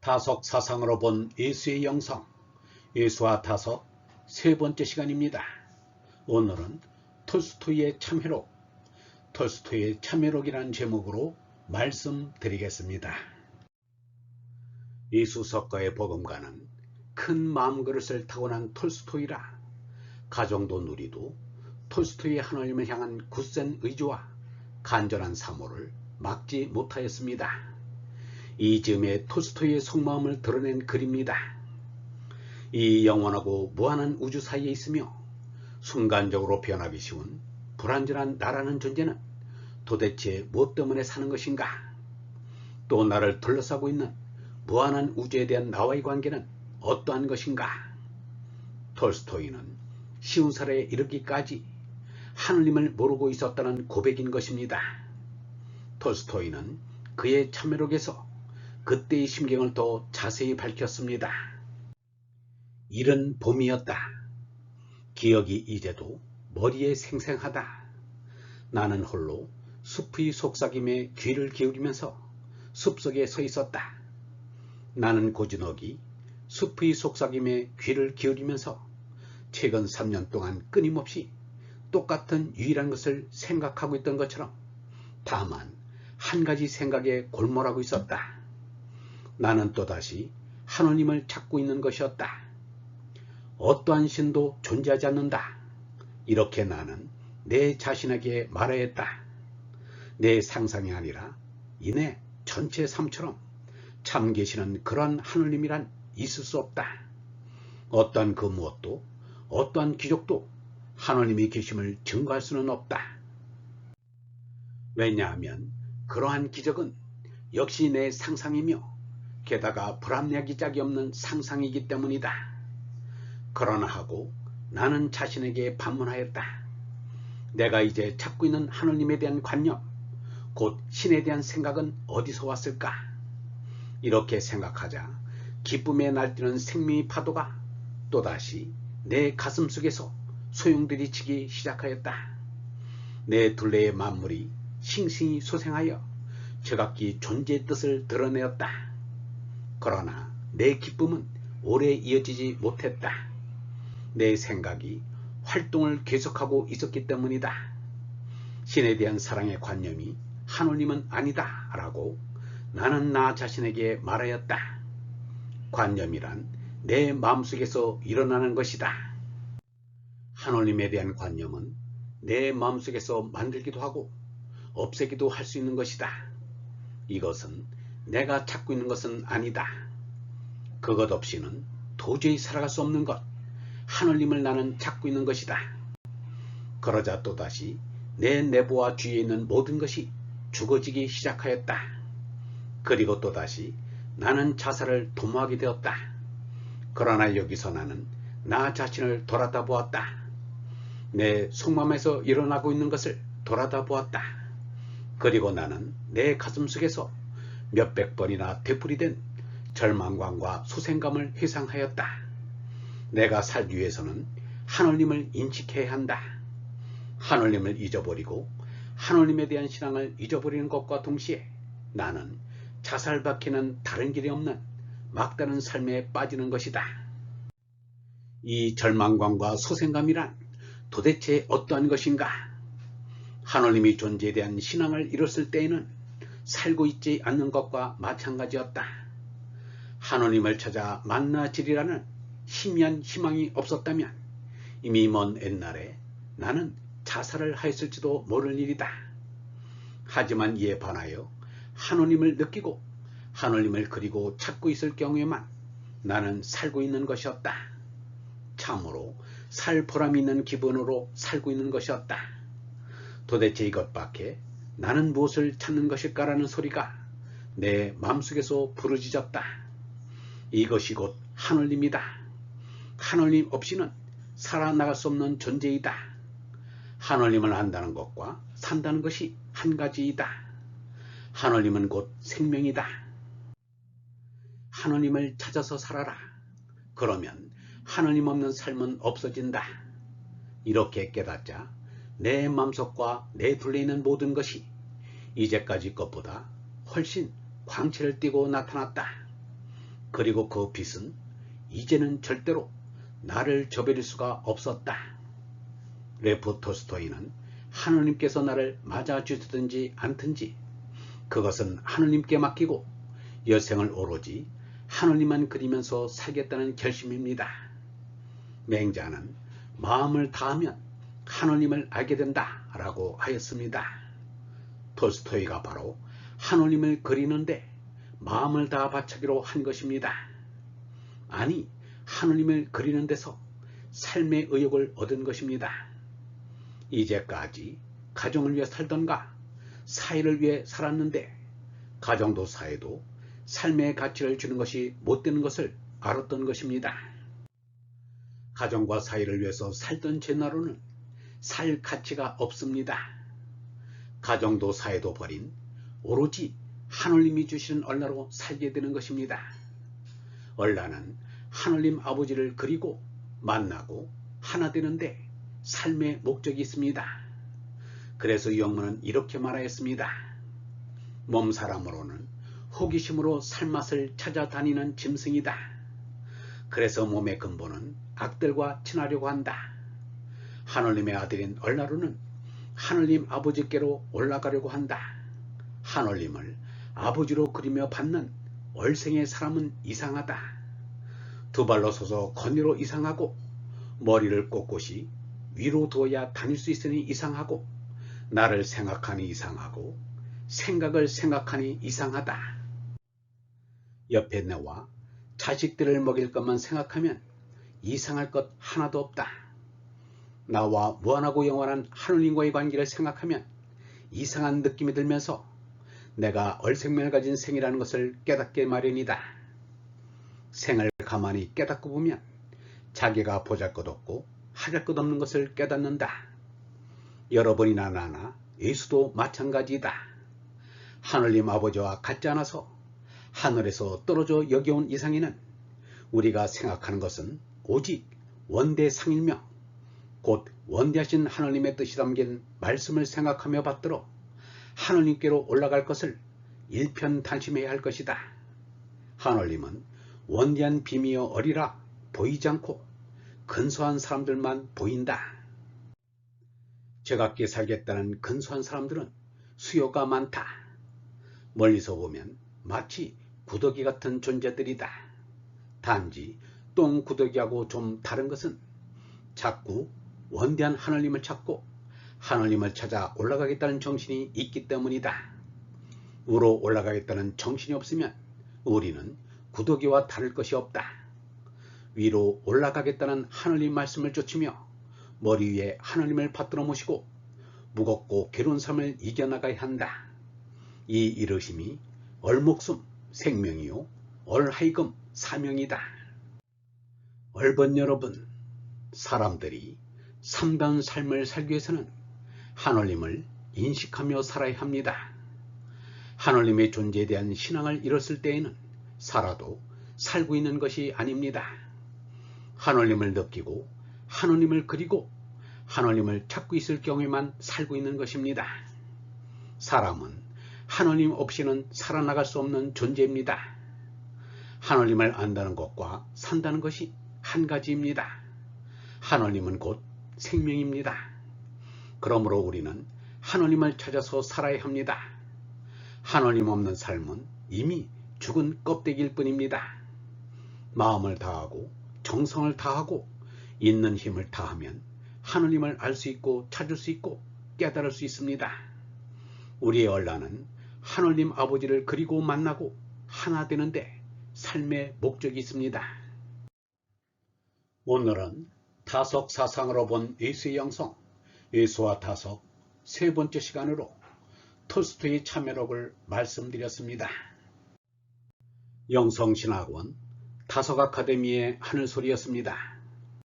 타석 사상으로 본 예수의 영성, 예수와 타석 세 번째 시간입니다. 오늘은 톨스토이의 참회록, 톨스토이의 참회록이라는 제목으로 말씀드리겠습니다. 예수 석가의 복음가는 큰 마음그릇을 타고난 톨스토이라 가정도 누리도 톨스토이의 하나님을 향한 굳센 의지와 간절한 사모를 막지 못하였습니다. 이 즈음에 톨스토이의 속마음을 드러낸 글입니다. 이 영원하고 무한한 우주 사이에 있으며 순간적으로 변하기 쉬운 불완전한 나라는 존재는 도대체 무엇 때문에 사는 것인가? 또 나를 둘러싸고 있는 무한한 우주에 대한 나와의 관계는 어떠한 것인가? 톨스토이는 50살에 이르기까지 하느님을 모르고 있었다는 고백인 것입니다. 톨스토이는 그의 참회록에서 그때의 심경을 더 자세히 밝혔습니다. 이른 봄이었다. 기억이 이제도 머리에 생생하다. 나는 홀로 숲의 속삭임에 귀를 기울이면서 숲속에 서 있었다. 나는 고즈넉이 숲의 속삭임에 귀를 기울이면서 최근 3년 동안 끊임없이 똑같은 유일한 것을 생각하고 있던 것처럼 다만 한 가지 생각에 골몰하고 있었다. 나는 또다시 하느님을 찾고 있는 것이었다. 어떠한 신도 존재하지 않는다. 이렇게 나는 내 자신에게 말하였다. 내 상상이 아니라 이내 전체 삶처럼 참 계시는 그러한 하느님이란 있을 수 없다. 어떠한 그 무엇도 어떠한 기적도 하느님이 계심을 증거할 수는 없다. 왜냐하면 그러한 기적은 역시 내 상상이며 게다가 불합리하기 짝이 없는 상상이기 때문이다. 그러나 하고 나는 자신에게 반문하였다. 내가 이제 찾고 있는 하느님에 대한 관념, 곧 신에 대한 생각은 어디서 왔을까? 이렇게 생각하자 기쁨에 날뛰는 생명의 파도가 또다시 내 가슴 속에서 소용들이치기 시작하였다. 내 둘레의 만물이 싱싱히 소생하여 제각기 존재의 뜻을 드러내었다. 그러나 내 기쁨은 오래 이어지지 못했다. 내 생각이 활동을 계속하고 있었기 때문이다. 신에 대한 사랑의 관념이 하느님은 아니다 라고 나는 나 자신에게 말하였다. 관념이란 내 마음속에서 일어나는 것이다. 하느님에 대한 관념은 내 마음속에서 만들기도 하고 없애기도 할 수 있는 것이다. 이것은 내가 찾고 있는 것은 아니다. 그것 없이는 도저히 살아갈 수 없는 것, 하느님을 나는 찾고 있는 것이다. 그러자 또다시 내 내부와 주위에 있는 모든 것이 죽어지기 시작하였다. 그리고 또다시 나는 자살을 도모하게 되었다. 그러나 여기서 나는 나 자신을 돌아다 보았다. 내 속마음에서 일어나고 있는 것을 돌아다 보았다. 그리고 나는 내 가슴 속에서 몇백 번이나 되풀이된 절망감과 소생감을 회상하였다. 내가 살기 위해서는 하느님을 인식해야 한다. 하느님을 잊어버리고 하느님에 대한 신앙을 잊어버리는 것과 동시에 나는 자살밖에는 다른 길이 없는 막다른 삶에 빠지는 것이다. 이 절망감과 소생감이란 도대체 어떠한 것인가? 하느님의 존재에 대한 신앙을 잃었을 때에는 살고 있지 않는 것과 마찬가지였다. 하느님을 찾아 만나지리라는 희미한 희망이 없었다면 이미 먼 옛날에 나는 자살을 하였을지도 모를 일이다. 하지만 이에 반하여 하느님을 느끼고 하느님을 그리고 찾고 있을 경우에만 나는 살고 있는 것이었다. 참으로 살 보람이 있는 기분으로 살고 있는 것이었다. 도대체 이것밖에 나는 무엇을 찾는 것일까라는 소리가 내 마음속에서 부르짖었다. 이것이 곧 하느님이다. 하느님 없이는 살아나갈 수 없는 존재이다. 하느님을 안다는 것과 산다는 것이 한 가지이다. 하느님은 곧 생명이다. 하느님을 찾아서 살아라. 그러면 하느님 없는 삶은 없어진다. 이렇게 깨닫자 내 마음속과 내 둘레에 있는 모든 것이 이제까지 것보다 훨씬 광채를 띠고 나타났다. 그리고 그 빛은 이제는 절대로 나를 저버릴 수가 없었다. 레프 톨스토이는 하느님께서 나를 맞아주시든지 않든지 그것은 하느님께 맡기고 여생을 오로지 하느님만 그리면서 살겠다는 결심입니다. 맹자는 마음을 다하면 하느님을 알게 된다 라고 하였습니다. 톨스토이가 바로 하느님을 그리는데 마음을 다 바치기로 한 것입니다. 아니, 하느님을 그리는 데서 삶의 의욕을 얻은 것입니다. 이제까지 가정을 위해 살던가 사회를 위해 살았는데 가정도 사회도 삶의 가치를 주는 것이 못 되는 것을 알았던 것입니다. 가정과 사회를 위해서 살던 제 나로는 살 가치가 없습니다. 가정도 사회도 버린 오로지 하느님이 주시는 얼라로 살게 되는 것입니다. 얼라는 하느님 아버지를 그리고 만나고 하나 되는데 삶의 목적이 있습니다. 그래서 영문은 이렇게 말하였습니다. 몸 사람으로는 호기심으로 살맛을 찾아다니는 짐승이다. 그래서 몸의 근본은 악들과 친하려고 한다. 하느님의 아들인 얼라루는 하느님 아버지께로 올라가려고 한다. 하느님을 아버지로 그리며 받는 얼생의 사람은 이상하다. 두 발로 서서 거니로 이상하고 머리를 꼿꼿이 위로 두어야 다닐 수 있으니 이상하고 나를 생각하니 이상하고 생각을 생각하니 이상하다. 옆에 내와 자식들을 먹일 것만 생각하면 이상할 것 하나도 없다. 나와 무한하고 영원한 하느님과의 관계를 생각하면 이상한 느낌이 들면서 내가 얼생명을 가진 생이라는 것을 깨닫게 마련이다. 생을 가만히 깨닫고 보면 자기가 보잘것없고 하잘것없는 것을 깨닫는다. 여러분이나 나나 예수도 마찬가지이다. 하느님 아버지와 같지 않아서 하늘에서 떨어져 여겨온 이상에는 우리가 생각하는 것은 오직 원대상일며 곧 원대하신 하느님의 뜻이 담긴 말씀을 생각하며 받들어 하느님께로 올라갈 것을 일편단심해야 할 것이다. 하느님은 원대한 비미여 어리라 보이지 않고 근소한 사람들만 보인다. 제각기 살겠다는 근소한 사람들은 수요가 많다. 멀리서 보면 마치 구더기 같은 존재들이다. 단지 똥구더기하고 좀 다른 것은 자꾸 원대한 하느님을 찾고 하느님을 찾아 올라가겠다는 정신이 있기 때문이다. 위로 올라가겠다는 정신이 없으면 우리는 구더기와 다를 것이 없다. 위로 올라가겠다는 하느님 말씀을 쫓으며 머리 위에 하느님을 받들어 모시고 무겁고 괴로운 삶을 이겨나가야 한다. 이 이르심이 얼목숨 생명이요 얼하이금 사명이다. 얼번 여러분, 사람들이 참다운 삶을 살기 위해서는 하느님을 인식하며 살아야 합니다. 하느님의 존재에 대한 신앙을 잃었을 때에는 살아도 살고 있는 것이 아닙니다. 하느님을 느끼고 하느님을 그리고 하느님을 찾고 있을 경우에만 살고 있는 것입니다. 사람은 하느님 없이는 살아나갈 수 없는 존재입니다. 하느님을 안다는 것과 산다는 것이 한 가지입니다. 하느님은 곧 생명입니다. 그러므로 우리는 하느님을 찾아서 살아야 합니다. 하느님 없는 삶은 이미 죽은 껍데기일 뿐입니다. 마음을 다하고 정성을 다하고 있는 힘을 다하면 하느님을 알 수 있고 찾을 수 있고 깨달을 수 있습니다. 우리의 얼라는 하느님 아버지를 그리고 만나고 하나 되는데 삶의 목적이 있습니다. 오늘은 타석 사상으로 본 예수의 영성, 예수와 타석 세 번째 시간으로 톨스토이 참여록을 말씀드렸습니다. 영성신학원 타석 아카데미의 하늘소리였습니다.